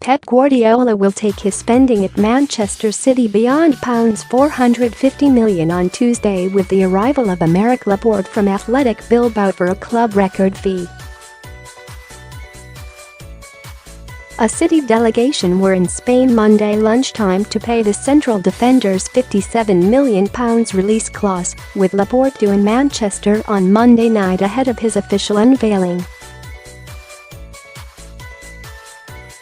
Pep Guardiola will take his spending at Manchester City beyond £450 million on Tuesday with the arrival of Aymeric Laporte from Athletic Bilbao for a club record fee. A City delegation were in Spain Monday lunchtime to pay the central defender's £57 million release clause, with Laporte due in Manchester on Monday night ahead of his official unveiling.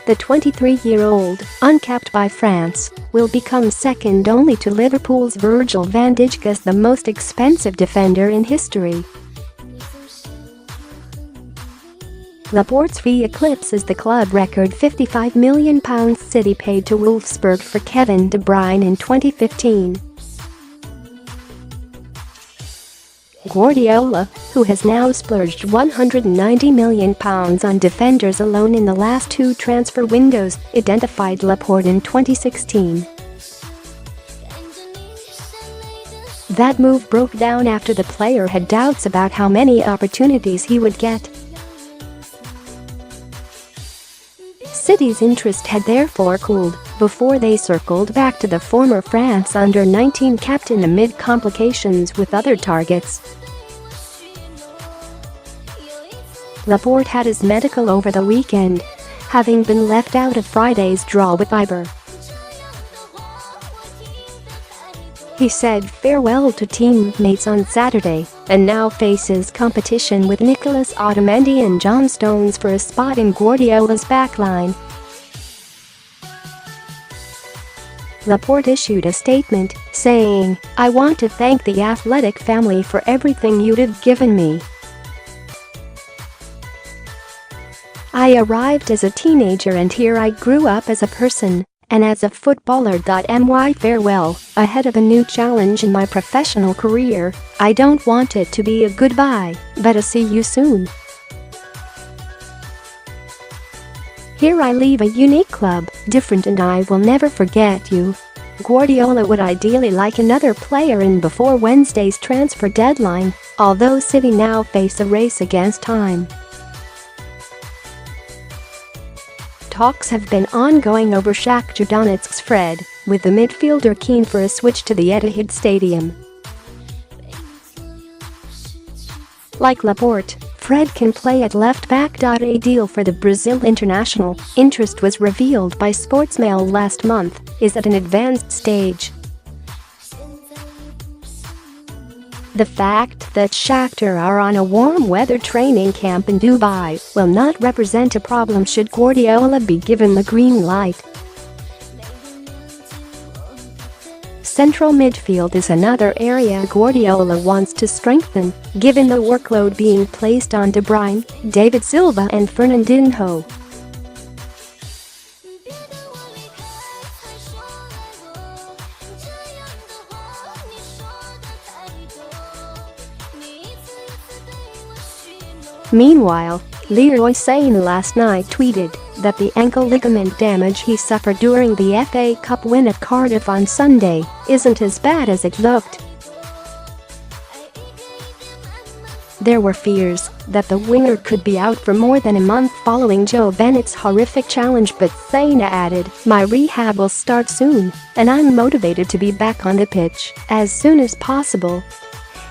The 23-year-old, uncapped by France, will become second only to Liverpool's Virgil van Dijk as the most expensive defender in history. Laporte's fee eclipses the club record £55 million City paid to Wolfsburg for Kevin De Bruyne in 2015. Guardiola, who has now splurged £190 million on defenders alone in the last two transfer windows, identified Laporte in 2016. That move broke down after the player had doubts about how many opportunities he would get. City's interest had therefore cooled before they circled back to the former France under-19 captain amid complications with other targets. Laporte had his medical over the weekend, having been left out of Friday's draw with Eibar. He said farewell to teammates on Saturday and now faces competition with Nicolas Otamendi and John Stones for a spot in Guardiola's backline. Laporte issued a statement, saying, "I want to thank the Athletic family for everything you've given me. I arrived as a teenager and here I grew up as a person and as a footballer. My farewell, ahead of a new challenge in my professional career. I don't want it to be a goodbye, but a see you soon. Here I leave a unique club, different, and I will never forget you." Guardiola would ideally like another player in before Wednesday's transfer deadline, although City now face a race against time. Talks have been ongoing over Shakhtar Donetsk's Fred, with the midfielder keen for a switch to the Etihad Stadium. Like Laporte, Fred can play at left-back. A deal for the Brazil international, interest was revealed by Sportsmail last month, is at an advanced stage. The fact that Shakhtar are on a warm-weather training camp in Dubai will not represent a problem should Guardiola be given the green light. Central midfield is another area Guardiola wants to strengthen, given the workload being placed on De Bruyne, David Silva and Fernandinho. Meanwhile, Leroy Sane last night tweeted that the ankle ligament damage he suffered during the FA Cup win at Cardiff on Sunday isn't as bad as it looked. There were fears that the winger could be out for more than a month following Joe Bennett's horrific challenge, but Sane added, "My rehab will start soon, and I'm motivated to be back on the pitch as soon as possible."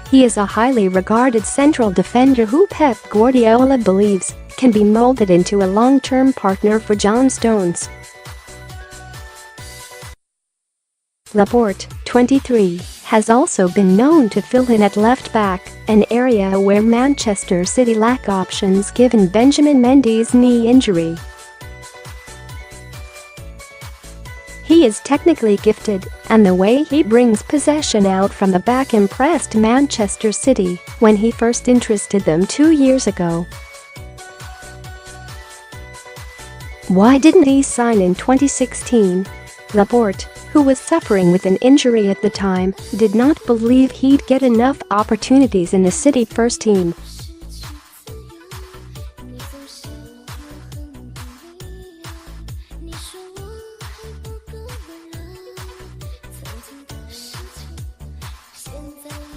He is a highly regarded central defender who Pep Guardiola believes can be molded into a long-term partner for John Stones. Laporte, 23, has also been known to fill in at left-back, an area where Manchester City lack options given Benjamin Mendy's knee injury. He is technically gifted, and the way he brings possession out from the back impressed Manchester City when he first interested them 2 years ago. Why didn't he sign in 2016? Laporte, who was suffering with an injury at the time, did not believe he'd get enough opportunities in the City first team.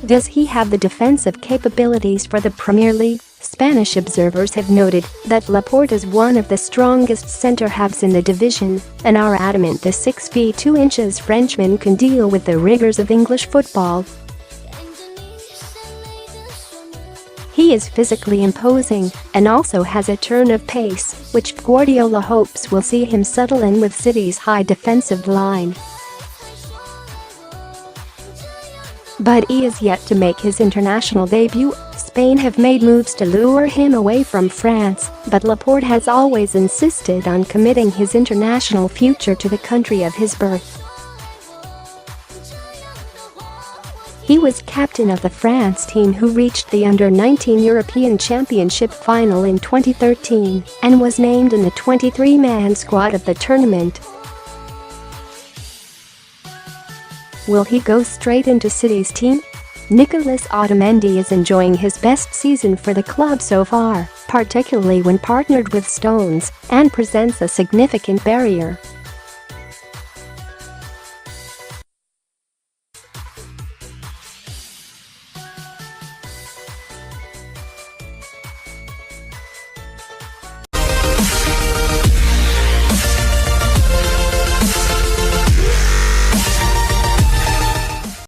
Does he have the defensive capabilities for the Premier League? Spanish observers have noted that Laporte is one of the strongest centre-halves in the division and are adamant the 6 feet 2 inches Frenchman can deal with the rigors of English football. He is physically imposing and also has a turn of pace, which Guardiola hopes will see him settle in with City's high defensive line. But he is yet to make his international debut. Spain have made moves to lure him away from France, but Laporte has always insisted on committing his international future to the country of his birth. He was captain of the France team who reached the Under-19 European Championship final in 2013 and was named in the 23-man squad of the tournament. Will he go straight into City's team? Nicolas Otamendi is enjoying his best season for the club so far, particularly when partnered with Stones, and presents a significant barrier